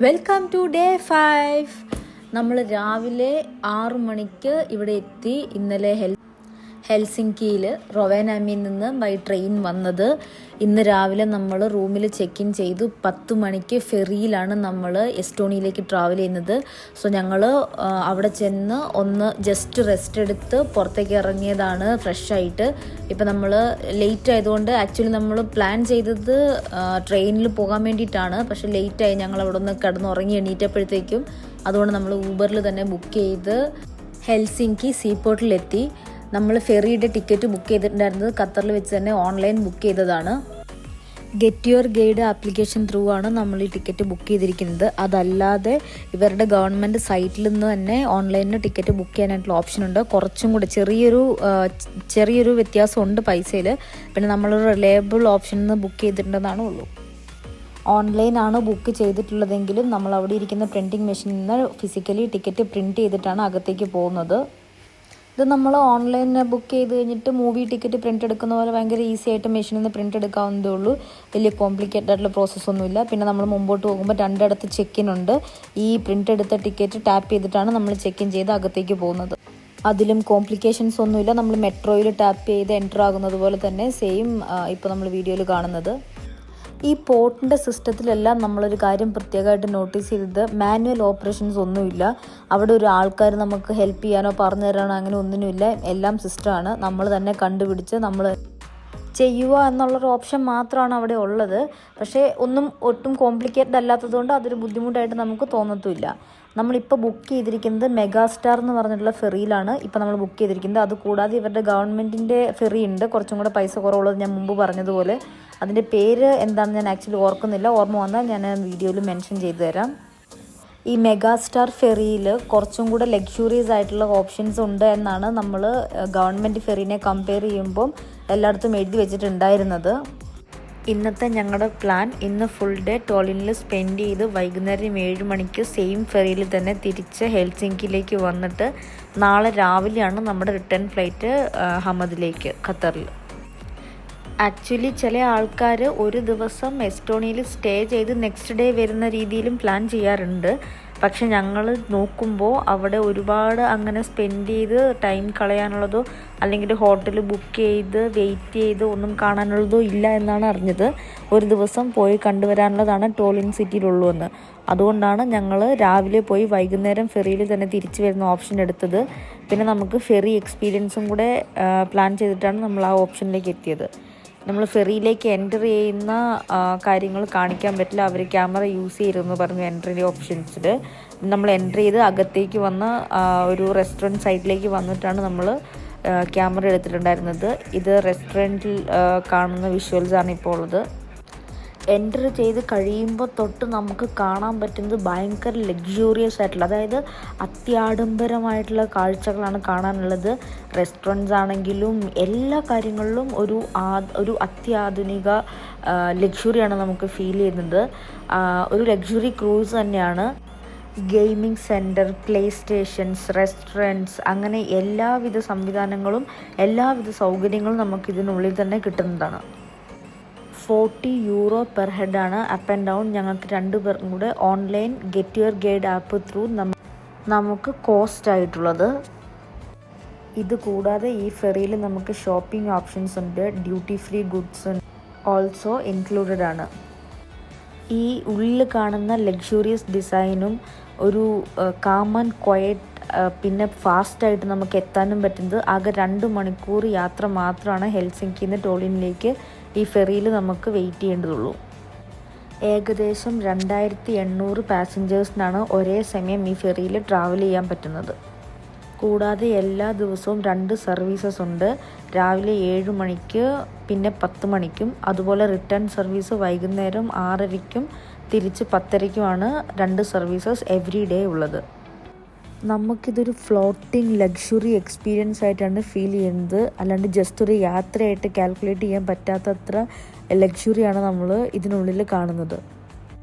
Welcome to day 5. നമ്മൾ രാവിലെ 6 മണിക്ക് ഇവിടെ എത്തി. ഇന്നലെ ഹെൽസിങ്കിയിൽ റൊവാനാമിയിൽ നിന്ന് ബൈ ട്രെയിൻ വന്നത്. ഇന്ന് രാവിലെ നമ്മൾ റൂമിൽ ചെക്ക് ഇൻ ചെയ്തു. 10 മണിക്ക് ഫെറിയിലാണ് നമ്മൾ എസ്റ്റോണിയയിലേക്ക് ട്രാവൽ ചെയ്യുന്നത്. സോ ഞങ്ങൾ അവിടെ ചെന്ന് ഒന്ന് ജസ്റ്റ് റെസ്റ്റ് എടുത്ത് പുറത്തേക്ക് ഇറങ്ങിയതാണ് ഫ്രഷായിട്ട്. ഇപ്പം നമ്മൾ ലേറ്റ് ആയതുകൊണ്ട് ആക്ച്വലി നമ്മൾ പ്ലാൻ ചെയ്തത് ട്രെയിനിൽ പോകാൻ വേണ്ടിയിട്ടാണ്. പക്ഷേ ലേറ്റായി, ഞങ്ങൾ അവിടെ ഒന്ന് കിടന്നുറങ്ങി എണീറ്റപ്പോഴത്തേക്കും. അതുകൊണ്ട് നമ്മൾ ഊബറിൽ തന്നെ ബുക്ക് ചെയ്ത് ഹെൽസിങ്കി സീപോർട്ടിലെത്തി. നമ്മൾ ഫെറിയുടെ ടിക്കറ്റ് ബുക്ക് ചെയ്തിട്ടുണ്ടായിരുന്നത് ഖത്തറിൽ വെച്ച് തന്നെ ഓൺലൈൻ ബുക്ക് ചെയ്തതാണ്. Get your guide application through ആണ് നമ്മൾ ഈ ടിക്കറ്റ് ബുക്ക് ചെയ്തിരിക്കുന്നത്. അതല്ലാതെ ഇവരുടെ ഗവൺമെൻറ് സൈറ്റിൽ നിന്ന് തന്നെ ഓൺലൈനിൽ ടിക്കറ്റ് ബുക്ക് ചെയ്യാനായിട്ടുള്ള ഓപ്ഷൻ ഉണ്ട്. കുറച്ചും കൂടെ ചെറിയൊരു വ്യത്യാസമുണ്ട് പൈസയിൽ. പിന്നെ നമ്മൾ റിലയബിൾ ഓപ്ഷനിൽ നിന്ന് ബുക്ക് ചെയ്തിട്ടുണ്ടെന്നാണ് ഉള്ളൂ. ഓൺലൈനാണ് ബുക്ക് ചെയ്തിട്ടുള്ളതെങ്കിലും നമ്മൾ അവിടെ ഇരിക്കുന്ന പ്രിൻറ്റിംഗ് മെഷീനിൽ നിന്ന് ഫിസിക്കലി ടിക്കറ്റ് പ്രിൻറ്റ് ചെയ്തിട്ടാണ് അകത്തേക്ക് പോകുന്നത്. ഇത് നമ്മൾ ഓൺലൈനിൽ ബുക്ക് ചെയ്ത് കഴിഞ്ഞിട്ട് മൂവി ടിക്കറ്റ് പ്രിൻ്റ് എടുക്കുന്ന പോലെ ഭയങ്കര ഈസി ആയിട്ട് മെഷീനിൽ നിന്ന് പ്രിൻ്റ് എടുക്കാവുന്നതേ ഉള്ളൂ. വലിയ കോംപ്ലിക്കേറ്റഡ് ആയിട്ടുള്ള പ്രോസസ്സൊന്നുമില്ല. പിന്നെ നമ്മൾ മുമ്പോട്ട് പോകുമ്പോൾ 2 ഇടത്ത് ചെക്ക് ഇൻ ഉണ്ട്. ഈ പ്രിൻ്റ് എടുത്ത ടിക്കറ്റ് ടാപ്പ് ചെയ്തിട്ടാണ് നമ്മൾ ചെക്ക് ഇൻ ചെയ്ത് അകത്തേക്ക് പോകുന്നത്. അതിലും കോംപ്ലിക്കേഷൻസ് ഒന്നുമില്ല. നമ്മൾ മെട്രോയിൽ ടാപ്പ് ചെയ്ത് എൻ്റർ ആകുന്നത് പോലെ തന്നെ സെയിം ഇപ്പോൾ നമ്മൾ വീഡിയോയിൽ കാണുന്നത്. ഈ പോർട്ടിൻ്റെ സിസ്റ്റത്തിലെല്ലാം നമ്മളൊരു കാര്യം പ്രത്യേകമായിട്ട് നോട്ടീസ് ചെയ്തത്, മാനുവൽ ഓപ്പറേഷൻസ് ഒന്നുമില്ല. അവിടെ ഒരു ആൾക്കാർ നമുക്ക് ഹെൽപ്പ് ചെയ്യാനോ പറഞ്ഞു തരാനോ അങ്ങനെ ഒന്നിനുമില്ല. എല്ലാം സിസ്റ്റമാണ്. നമ്മൾ തന്നെ കണ്ടുപിടിച്ച് നമ്മൾ ചെയ്യുക എന്നുള്ളൊരു ഓപ്ഷൻ മാത്രമാണ് അവിടെ ഉള്ളത്. പക്ഷേ ഒട്ടും കോംപ്ലിക്കേറ്റഡ് അല്ലാത്തതുകൊണ്ട് അതൊരു ബുദ്ധിമുട്ടായിട്ട് നമുക്ക് തോന്നത്തുമില്ല. നമ്മളിപ്പോൾ ബുക്ക് ചെയ്തിരിക്കുന്നത് മെഗാസ്റ്റാർ എന്ന് പറഞ്ഞിട്ടുള്ള ഫെറിയിലാണ് ഇപ്പോൾ നമ്മൾ ബുക്ക് ചെയ്തിരിക്കുന്നത്. അതുകൂടാതെ ഇവരുടെ ഗവൺമെൻറ്റിൻ്റെ ഫെറി ഉണ്ട്, കുറച്ചും കൂടെ പൈസ കുറവുള്ളത്. ഞാൻ മുമ്പ് പറഞ്ഞതുപോലെ അതിൻ്റെ പേര് എന്താണെന്ന് ഞാൻ ആക്ച്വലി ഓർക്കുന്നില്ല. ഓർമ്മ വന്നാൽ ഞാൻ വീഡിയോയിൽ മെൻഷൻ ചെയ്തു തരാം. ഈ മെഗാസ്റ്റാർ ഫെറിയിൽ കുറച്ചും കൂടെ ലക്ഷൂറിയസ് ആയിട്ടുള്ള ഓപ്ഷൻസ് ഉണ്ട് എന്നാണ് നമ്മൾ ഗവൺമെൻറ് ഫെറിനെ കമ്പയർ ചെയ്യുമ്പം എല്ലായിടത്തും എഴുതി വെച്ചിട്ടുണ്ടായിരുന്നത്. ഇന്നത്തെ ഞങ്ങളുടെ പ്ലാൻ, ഇന്ന് ഫുൾ ഡേ ടോളിനിൽ സ്പെൻഡ് ചെയ്ത് വൈകുന്നേരം 7 മണിക്ക് സെയിം ഫെറിയിൽ തന്നെ തിരിച്ച് ഹെൽസിങ്കിയിലേക്ക് വന്നിട്ട് നാളെ രാവിലെയാണ് നമ്മുടെ റിട്ടേൺ ഫ്ലൈറ്റ് ഹമദിലേക്ക്, ഖത്തറിൽ. ആക്ച്വലി ചില ആൾക്കാർ ഒരു ദിവസം എസ്റ്റോണിയയിൽ സ്റ്റേ ചെയ്ത് നെക്സ്റ്റ് ഡേ വരുന്ന രീതിയിലും പ്ലാൻ ചെയ്യാറുണ്ട്. പക്ഷെ ഞങ്ങൾ നോക്കുമ്പോൾ അവിടെ ഒരുപാട് അങ്ങനെ സ്പെൻഡ് ചെയ്ത് ടൈം കളയാനുള്ളതോ അല്ലെങ്കിൽ ഹോട്ടൽ ബുക്ക് ചെയ്ത് വെയിറ്റ് ചെയ്ത് ഒന്നും കാണാനുള്ളതോ ഇല്ല എന്നാണ് അറിഞ്ഞത്. ഒരു ദിവസം പോയി കണ്ടുവരാനുള്ളതാണ് ടോളിൻ സിറ്റിയിലുള്ളൂ എന്ന്. അതുകൊണ്ടാണ് ഞങ്ങൾ രാവിലെ പോയി വൈകുന്നേരം ഫെറിയിൽ തന്നെ തിരിച്ചു വരുന്ന ഓപ്ഷൻ എടുത്തത്. പിന്നെ നമുക്ക് ഫെറി എക്സ്പീരിയൻസും കൂടെ പ്ലാൻ ചെയ്തിട്ടാണ് നമ്മൾ ആ ഓപ്ഷനിലേക്ക് എത്തിയത്. നമ്മൾ ഫെറിയിലേക്ക് എൻ്റർ ചെയ്യുന്ന കാര്യങ്ങൾ കാണിക്കാൻ പറ്റില്ല, അവർ ക്യാമറ യൂസ് ചെയ്യരുതെന്ന് പറഞ്ഞു എൻട്രി ഓപ്ഷൻസിൽ. നമ്മൾ എൻ്റർ ചെയ്ത് അകത്തേക്ക് വന്ന ഒരു റെസ്റ്റോറൻറ്റ് സൈഡിലേക്ക് വന്നിട്ടാണ് നമ്മൾ ക്യാമറ എടുത്തിട്ടുണ്ടായിരുന്നത്. ഇത് റെസ്റ്റോറൻറ്റിൽ കാണുന്ന വിഷ്വൽസാണ് ഇപ്പോൾ ഉള്ളത്. എൻ്റർ ചെയ്ത് കഴിയുമ്പോൾ തൊട്ട് നമുക്ക് കാണാൻ പറ്റുന്നത് ഭയങ്കര ലക്ഷൂറിയസ് ആയിട്ടുള്ള, അതായത് അത്യാഡംബരമായിട്ടുള്ള കാഴ്ചകളാണ് കാണാനുള്ളത്. റെസ്റ്റോറൻറ്റ്സ് ആണെങ്കിലും എല്ലാ കാര്യങ്ങളിലും ഒരു അത്യാധുനിക ലക്ഷറിയാണ് നമുക്ക് ഫീൽ ചെയ്യുന്നത്. ഒരു ലക്ഷറി ക്രൂസ് തന്നെയാണ്. Gaming centre, play stations, restaurants, അങ്ങനെ എല്ലാവിധ സംവിധാനങ്ങളും എല്ലാവിധ സൗകര്യങ്ങളും നമുക്ക് ഇതിനുള്ളിൽ തന്നെ കിട്ടുന്നതാണ്. 40 യൂറോ പെർ ഹെഡാണ് അപ്പ് ആൻഡ് ഡൗൺ. ഞങ്ങൾക്ക് 2 പേർക്കും കൂടെ online get your guide app through നമുക്ക് കോസ്റ്റ് ആയിട്ടുള്ളത്. ഇത് കൂടാതെ ഈ ഫെറിയിൽ നമുക്ക് ഷോപ്പിംഗ് ഓപ്ഷൻസ് ഉണ്ട്. Duty free goods also included ആണ്. ഈ ഉള്ളിൽ കാണുന്ന ലക്ഷൂറിയസ് ഡിസൈനും ഒരു കാം ആൻഡ് ക്വയറ്റ്, പിന്നെ ഫാസ്റ്റായിട്ട് നമുക്ക് എത്താനും പറ്റുന്നത് ആകെ 2 മണിക്കൂർ യാത്ര മാത്രമാണ് ഹെൽസിങ്കിയിൽ നിന്ന് ടോളിനിലേക്ക് ഈ ഫെറിയിൽ നമുക്ക് വെയിറ്റ് ചെയ്യേണ്ടതുള്ളൂ. ഏകദേശം 2800 പാസഞ്ചേഴ്സിനാണ് ഒരേ സമയം ഈ ഫെറിയിൽ ട്രാവൽ ചെയ്യാൻ പറ്റുന്നത്. കൂടാതെ എല്ലാ ദിവസവും 2 സർവീസസ് ഉണ്ട്. രാവിലെ 7 മണിക്ക് പിന്നെ 10 മണിക്കും. അതുപോലെ റിട്ടേൺ സർവീസ് വൈകുന്നേരം 6:30ക്കും തിരിച്ച് 10:30ക്കുമാണ് 2 സർവീസസ് എവറി ഡേ ഉള്ളത്. നമുക്കിതൊരു ഫ്ലോട്ടിംഗ് ലക്ഷറി എക്സ്പീരിയൻസ് ആയിട്ടാണ് ഫീൽ ചെയ്യുന്നത്. അല്ലാണ്ട് ജസ്റ്റ് ഒരു യാത്രയായിട്ട് കാൽക്കുലേറ്റ് ചെയ്യാൻ പറ്റാത്തത്ര ലക്ഷറിയാണ് നമ്മൾ ഇതിനുള്ളിൽ കാണുന്നത്.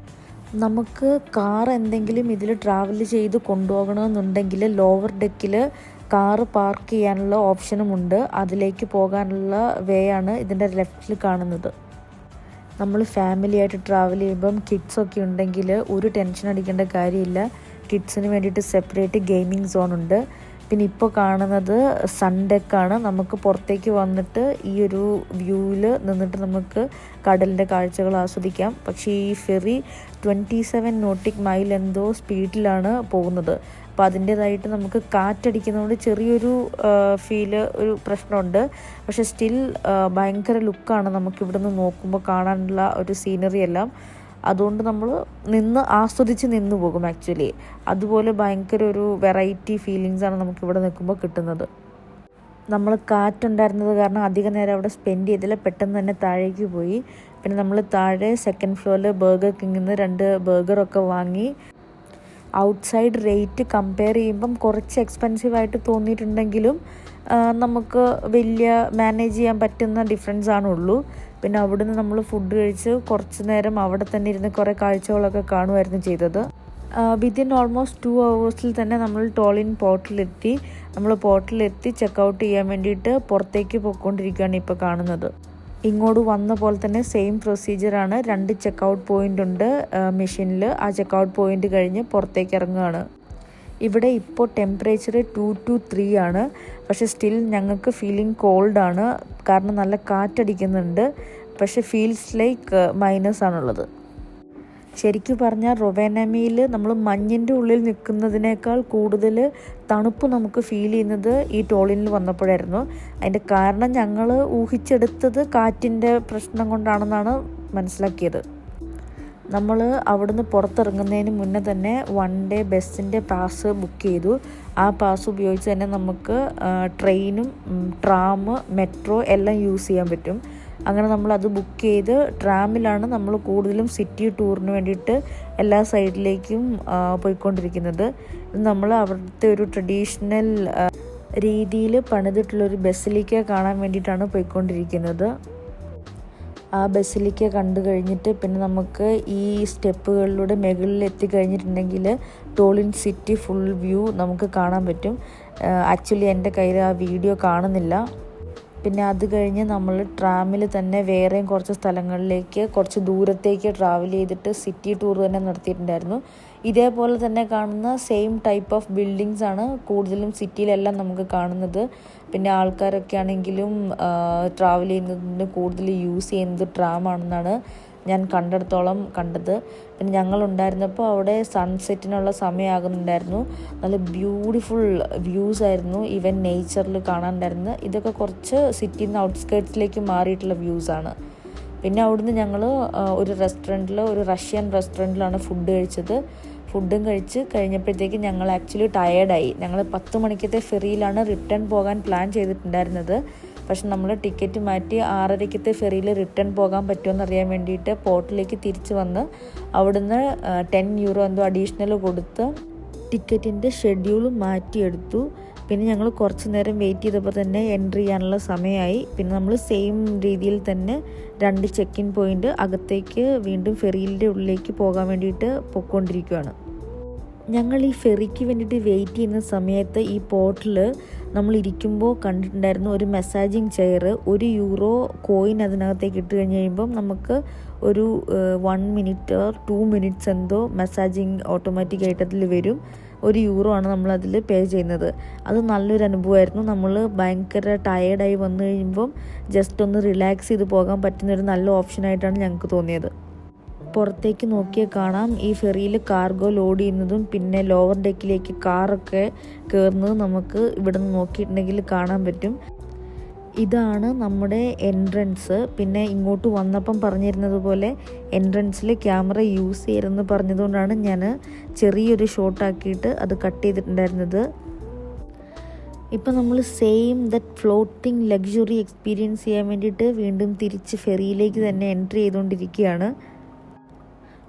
നമുക്ക് കാർ എന്തെങ്കിലും ഇതിൽ ട്രാവൽ ചെയ്ത് കൊണ്ടുപോകണമെന്നുണ്ടെങ്കിൽ ലോവർ ഡെക്കിൽ കാറ് പാർക്ക് ചെയ്യാനുള്ള ഓപ്ഷനുമുണ്ട്. അതിലേക്ക് പോകാനുള്ള വേ ആണ് ഇതിൻ്റെ ലെഫ്റ്റിൽ കാണുന്നത്. നമ്മൾ ഫാമിലി ആയിട്ട് ട്രാവൽ ചെയ്യുമ്പം കിഡ്സൊക്കെ ഉണ്ടെങ്കിൽ ഒരു ടെൻഷൻ അടിക്കേണ്ട കാര്യമില്ല. കിഡ്സിന് വേണ്ടിയിട്ട് സെപ്പറേറ്റ് ഗെയിമിംഗ് സോൺ ഉണ്ട്. പിന്നെ ഇപ്പോൾ കാണുന്നത് സൺഡെക്കാണ്. നമുക്ക് പുറത്തേക്ക് വന്നിട്ട് ഈ ഒരു വ്യൂവിൽ നിന്നിട്ട് നമുക്ക് കടലിൻ്റെ കാഴ്ചകൾ ആസ്വദിക്കാം. പക്ഷേ ഈ ഫെറി 27 നോട്ടിക് മൈൽ എന്തോ സ്പീഡിലാണ് പോകുന്നത്. അപ്പോൾ അതിൻ്റേതായിട്ട് നമുക്ക് കാറ്റടിക്കുന്നതുകൊണ്ട് ചെറിയൊരു ഒരു പ്രശ്നമുണ്ട്. പക്ഷേ സ്റ്റിൽ ഭയങ്കര ലുക്കാണ് നമുക്കിവിടുന്ന് നോക്കുമ്പോൾ കാണാനുള്ള ഒരു സീനറി എല്ലാം. അതുകൊണ്ട് നമ്മൾ ആസ്വദിച്ച് നിന്ന് പോകും. ആക്ച്വലി അതുപോലെ ഭയങ്കര ഒരു വെറൈറ്റി ഫീലിങ്സാണ് നമുക്കിവിടെ നിൽക്കുമ്പോൾ കിട്ടുന്നത്. നമ്മൾ കാറ്റുണ്ടായിരുന്നത് കാരണം അധികം നേരം അവിടെ സ്പെൻഡ് ചെയ്തില്ല, പെട്ടെന്ന് തന്നെ താഴേക്ക് പോയി. പിന്നെ നമ്മൾ താഴെ 2nd ഫ്ലോറിൽ ബർഗർ കിങ്ങിൽ നിന്ന് 2 ബർഗറൊക്കെ വാങ്ങി. ഔട്ട്സൈഡ് റേറ്റ് കമ്പയർ ചെയ്യുമ്പം കുറച്ച് എക്സ്പെൻസീവായിട്ട് തോന്നിയിട്ടുണ്ടെങ്കിലും നമുക്ക് വലിയ മാനേജ് ചെയ്യാൻ പറ്റുന്ന ഡിഫറൻസ് ആണുള്ളൂ. പിന്നെ അവിടുന്ന് നമ്മൾ ഫുഡ് കഴിച്ച് കുറച്ച് നേരം അവിടെ തന്നെ ഇരുന്ന് കുറേ കാഴ്ചകളൊക്കെ കാണുമായിരുന്നു ചെയ്തത്. വിതിൻ ഓൾമോസ്റ്റ് 2 hours തന്നെ നമ്മൾ ടോളിൻ പോർട്ടിലെത്തി. നമ്മൾ പോർട്ടിലെത്തി ചെക്കൗട്ട് ചെയ്യാൻ വേണ്ടിയിട്ട് പുറത്തേക്ക് പോയിക്കൊണ്ടിരിക്കുകയാണ് ഇപ്പോൾ കാണുന്നത്. ഇങ്ങോട്ട് വന്ന പോലെ തന്നെ സെയിം പ്രൊസീജിയറാണ്. 2 ചെക്കൗട്ട് പോയിൻ്റ് ഉണ്ട് മെഷീനിൽ. ആ ചെക്കൗട്ട് പോയിൻ്റ് കഴിഞ്ഞ് പുറത്തേക്ക് ഇറങ്ങുകയാണ്. ഇവിടെ ഇപ്പോൾ ടെമ്പറേച്ചർ 2 to 3 ആണ്. പക്ഷേ സ്റ്റിൽ ഞങ്ങൾക്ക് ഫീലിംഗ് കോൾഡാണ്, കാരണം നല്ല കാറ്റടിക്കുന്നുണ്ട്. പക്ഷേ ഫീൽസ് ലൈക്ക് മൈനസ് ആണുള്ളത്. ശരിക്കും പറഞ്ഞാൽ റൊവാനമിയിൽ നമ്മൾ മഞ്ഞിൻ്റെ ഉള്ളിൽ നിൽക്കുന്നതിനേക്കാൾ കൂടുതൽ തണുപ്പ് നമുക്ക് ഫീൽ ചെയ്യുന്നത് ഈ ടോളിനിൽ വന്നപ്പോഴായിരുന്നു. അതിൻ്റെ കാരണം ഞങ്ങൾ ഊഹിച്ചെടുത്തത് കാറ്റിൻ്റെ പ്രശ്നം കൊണ്ടാണെന്നാണ് മനസ്സിലാക്കിയത്. നമ്മൾ അവിടുന്ന് പുറത്തിറങ്ങുന്നതിന് മുന്നേ തന്നെ 1 day ബസ്സിൻ്റെ പാസ് ബുക്ക് ചെയ്തു. ആ പാസ് ഉപയോഗിച്ച് തന്നെ നമുക്ക് ട്രെയിനും ട്രാം, മെട്രോ എല്ലാം യൂസ് ചെയ്യാൻ പറ്റും. അങ്ങനെ നമ്മളത് ബുക്ക് ചെയ്ത് ട്രാമിലാണ് നമ്മൾ കൂടുതലും സിറ്റി ടൂറിന് വേണ്ടിയിട്ട് എല്ലാ സൈഡിലേക്കും പോയിക്കൊണ്ടിരിക്കുന്നത്. നമ്മൾ അവിടുത്തെ ഒരു ട്രഡീഷണൽ രീതിയിൽ പണിതിട്ടുള്ളൊരു ബസിലിക്ക കാണാൻ വേണ്ടിയിട്ടാണ് പോയിക്കൊണ്ടിരിക്കുന്നത്. ആ ബസിലിക്ക കണ്ടു കഴിഞ്ഞിട്ട് പിന്നെ നമുക്ക് ഈ സ്റ്റെപ്പുകളിലൂടെ മുകളിൽ എത്തിക്കഴിഞ്ഞിട്ടുണ്ടെങ്കിൽ ടോളിൻ സിറ്റി ഫുൾ വ്യൂ നമുക്ക് കാണാൻ പറ്റും. ആക്ച്വലി എൻ്റെ കയ്യിൽ ആ വീഡിയോ കാണുന്നില്ല. പിന്നെ അത് കഴിഞ്ഞ് നമ്മൾ ട്രാമിൽ തന്നെ വേറെയും കുറച്ച് സ്ഥലങ്ങളിലേക്ക് കുറച്ച് ദൂരത്തേക്ക് ട്രാവൽ ചെയ്തിട്ട് സിറ്റി ടൂർ തന്നെ നടത്തിയിട്ടുണ്ടായിരുന്നു. ഇതേപോലെ തന്നെ കാണുന്ന സെയിം ടൈപ്പ് ഓഫ് ബിൽഡിങ്സ് ആണ് കൂടുതലും സിറ്റിയിലെല്ലാം നമുക്ക് കാണുന്നത്. പിന്നെ ആൾക്കാരൊക്കെ ആണെങ്കിലും ട്രാവൽ ചെയ്യുന്നതിന് കൂടുതൽ യൂസ് ചെയ്യുന്നത് ട്രാമാണെന്നാണ് ഞാൻ കണ്ടിടത്തോളം കണ്ടത്. പിന്നെ ഞങ്ങളുണ്ടായിരുന്നപ്പോൾ അവിടെ സൺസെറ്റിനുള്ള സമയമാകുന്നുണ്ടായിരുന്നു. നല്ല ബ്യൂട്ടിഫുൾ വ്യൂസ് ആയിരുന്നു, ഈവൻ നേച്ചറിൽ കാണാനുണ്ടായിരുന്നത്. ഇതൊക്കെ കുറച്ച് സിറ്റിയിൽ നിന്ന് ഔട്ട്സ്കേർട്സിലേക്ക് മാറിയിട്ടുള്ള വ്യൂസാണ്. പിന്നെ അവിടുന്ന് ഞങ്ങൾ ഒരു റഷ്യൻ റെസ്റ്റോറൻറ്റിലാണ് ഫുഡ് കഴിച്ചത്. ഫുഡും കഴിച്ച് കഴിഞ്ഞപ്പോഴത്തേക്ക് ഞങ്ങൾ ആക്ച്വലി ടയേർഡായി. ഞങ്ങൾ 10 മണിക്കത്തെ ഫെറിയിലാണ് റിട്ടേൺ പോകാൻ പ്ലാൻ ചെയ്തിട്ടുണ്ടായിരുന്നത്. പക്ഷെ നമ്മൾ ടിക്കറ്റ് മാറ്റി 6:30 ഫെറിയിൽ റിട്ടേൺ പോകാൻ പറ്റുമെന്ന് അറിയാൻ വേണ്ടിയിട്ട് പോർട്ടിലേക്ക് തിരിച്ച് വന്ന് അവിടുന്ന് €10 എന്തോ അഡീഷണൽ കൊടുത്ത് ടിക്കറ്റിൻ്റെ ഷെഡ്യൂൾ മാറ്റിയെടുത്തു. പിന്നെ ഞങ്ങൾ കുറച്ച് നേരം വെയിറ്റ് ചെയ്തപ്പോൾ തന്നെ എൻട്രി ചെയ്യാനുള്ള സമയമായി. പിന്നെ നമ്മൾ സെയിം രീതിയിൽ തന്നെ 2 ചെക്ക്-ഇൻ പോയിൻ്റ് അകത്തേക്ക് വീണ്ടും ഫെറിയിൻ്റെ ഉള്ളിലേക്ക് പോകാൻ വേണ്ടിയിട്ട് പൊയ്ക്കൊണ്ടിരിക്കുകയാണ്. ഞങ്ങൾ ഈ ഫെറിക്ക് വേണ്ടിയിട്ട് വെയിറ്റ് ചെയ്യുന്ന സമയത്ത് ഈ പോർട്ടിൽ നമ്മൾ ഇരിക്കുമ്പോൾ കണ്ടിട്ടുണ്ടായിരുന്നു ഒരു മെസ്സാജിങ് ചെയർ. €1 കോയിൻ അതിനകത്തേക്ക് ഇട്ട് കഴിഞ്ഞ് കഴിയുമ്പം നമുക്ക് ഒരു 1 minute or 2 minutes എന്തോ മെസ്സാജിങ് ഓട്ടോമാറ്റിക്കായിട്ട് അതിൽ വരും. €1 ആണ് നമ്മളതിൽ പേ ചെയ്യുന്നത്. അത് നല്ലൊരു അനുഭവമായിരുന്നു. നമ്മൾ ഭയങ്കര ടയേർഡായി വന്നു കഴിയുമ്പം ജസ്റ്റ് ഒന്ന് റിലാക്സ് ചെയ്ത് പോകാൻ പറ്റുന്നൊരു നല്ല ഓപ്ഷനായിട്ടാണ് ഞങ്ങൾക്ക് തോന്നിയത്. പുറത്തേക്ക് നോക്കിയാൽ കാണാം ഈ ഫെറിയിൽ കാർഗോ ലോഡ് ചെയ്യുന്നതും പിന്നെ ലോവർ ഡെക്കിലേക്ക് കാറൊക്കെ കയറുന്നതും നമുക്ക് ഇവിടെ നിന്ന് നോക്കിയിട്ടുണ്ടെങ്കിൽ കാണാൻ പറ്റും. ഇതാണ് നമ്മുടെ എൻട്രൻസ്. പിന്നെ ഇങ്ങോട്ട് വന്നപ്പം പറഞ്ഞിരുന്നത് പോലെ എൻട്രൻസിൽ ക്യാമറ യൂസ് ചെയ്യരുതെന്ന് പറഞ്ഞതുകൊണ്ടാണ് ഞാൻ ചെറിയൊരു ഷോട്ടാക്കിയിട്ട് അത് കട്ട് ചെയ്തിട്ടുണ്ടായിരുന്നത്. ഇപ്പം നമ്മൾ same that floating luxury experience ചെയ്യാൻ വേണ്ടിയിട്ട് വീണ്ടും തിരിച്ച് ഫെറിയിലേക്ക് തന്നെ എൻട്രി ചെയ്തുകൊണ്ടിരിക്കുകയാണ്.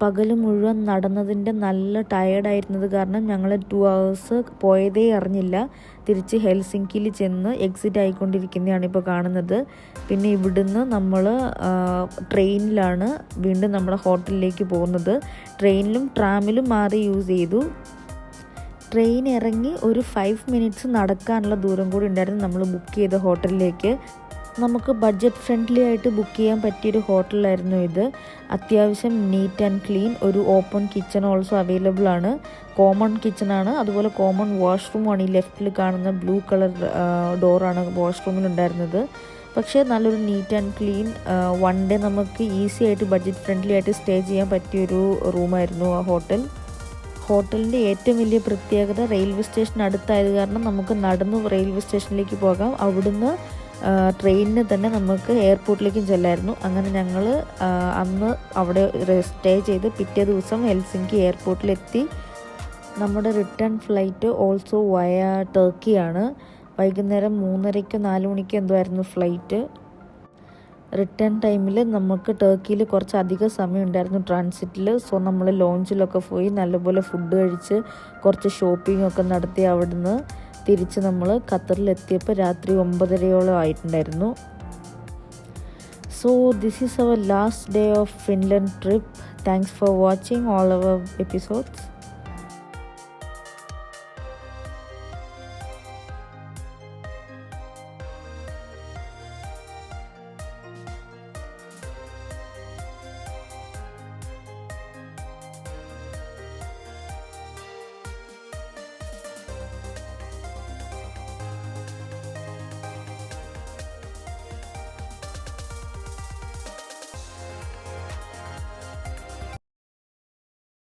പകൽ മുഴുവൻ നടന്നതിൻ്റെ നല്ല ടയേർഡായിരുന്നത് കാരണം ഞങ്ങൾ 2 hours പോയതേ അറിഞ്ഞില്ല. തിരിച്ച് ഹെൽസിങ്കിയിൽ ചെന്ന് എക്സിറ്റ് ആയിക്കൊണ്ടിരിക്കുന്നതാണ് ഇപ്പോൾ കാണുന്നത്. പിന്നെ ഇവിടുന്ന് നമ്മൾ ട്രെയിനിലാണ് വീണ്ടും നമ്മുടെ ഹോട്ടലിലേക്ക് പോകുന്നത്. ട്രെയിനിലും ട്രാമിലും മാറി യൂസ് ചെയ്തു. ട്രെയിൻ ഇറങ്ങി ഒരു 5 minutes നടക്കാനുള്ള ദൂരം കൂടി ഉണ്ടായിരുന്നു നമ്മൾ ബുക്ക് ചെയ്ത ഹോട്ടലിലേക്ക്. നമുക്ക് ബഡ്ജറ്റ് ഫ്രണ്ട്ലി ആയിട്ട് ബുക്ക് ചെയ്യാൻ പറ്റിയൊരു ഹോട്ടലായിരുന്നു ഇത്. അത്യാവശ്യം നീറ്റ് ആൻഡ് ക്ലീൻ, ഒരു ഓപ്പൺ കിച്ചൺ ഓൾസോ അവൈലബിൾ ആണ്. കോമൺ കിച്ചൺ ആണ്, അതുപോലെ കോമൺ വാഷ്റൂമാണ്. ഈ ലെഫ്റ്റിൽ കാണുന്ന ബ്ലൂ കളർ ഡോറാണ് വാഷ്റൂമിൽ ഉണ്ടായിരുന്നത്. പക്ഷേ നല്ലൊരു neat and clean, one day നമുക്ക് ഈസി ആയിട്ട് ബഡ്ജറ്റ് ഫ്രണ്ട്ലി ആയിട്ട് സ്റ്റേ ചെയ്യാൻ പറ്റിയൊരു റൂമായിരുന്നു ആ ഹോട്ടൽ. ഹോട്ടലിൻ്റെ ഏറ്റവും വലിയ പ്രത്യേകത റെയിൽവേ സ്റ്റേഷൻ അടുത്തായത് കാരണം നമുക്ക് നടന്ന് റെയിൽവേ സ്റ്റേഷനിലേക്ക് പോകാം. അവിടുന്ന് ട്രെയിനിന് തന്നെ നമുക്ക് എയർപോർട്ടിലേക്കും ചെല്ലായിരുന്നു. അങ്ങനെ ഞങ്ങൾ അന്ന് അവിടെ സ്റ്റേ ചെയ്ത് പിറ്റേ ദിവസം ഹെൽസിങ്കി എയർപോർട്ടിലെത്തി. നമ്മുടെ റിട്ടേൺ ഫ്ലൈറ്റ് ഓൾസോ വയ ടർക്കിയാണ്. വൈകുന്നേരം 3:30-ക്കോ 4 മണിക്കോ എന്തോ ആയിരുന്നു ഫ്ലൈറ്റ്. റിട്ടേൺ ടൈമിൽ നമുക്ക് ടർക്കിയിൽ കുറച്ച് അധികം സമയം ഉണ്ടായിരുന്നു ട്രാൻസിറ്റിൽ. സോ നമ്മൾ ലോഞ്ചിലൊക്കെ പോയി നല്ലപോലെ ഫുഡ് കഴിച്ച് കുറച്ച് ഷോപ്പിംഗ് ഒക്കെ നടത്തി അവിടുന്ന് തിരിച്ച് നമ്മൾ ഖത്തറിലെത്തിയപ്പോൾ രാത്രി 9:30 ആയിട്ടുണ്ടായിരുന്നു. So this is our last day of Finland trip. Thanks for watching all our episodes.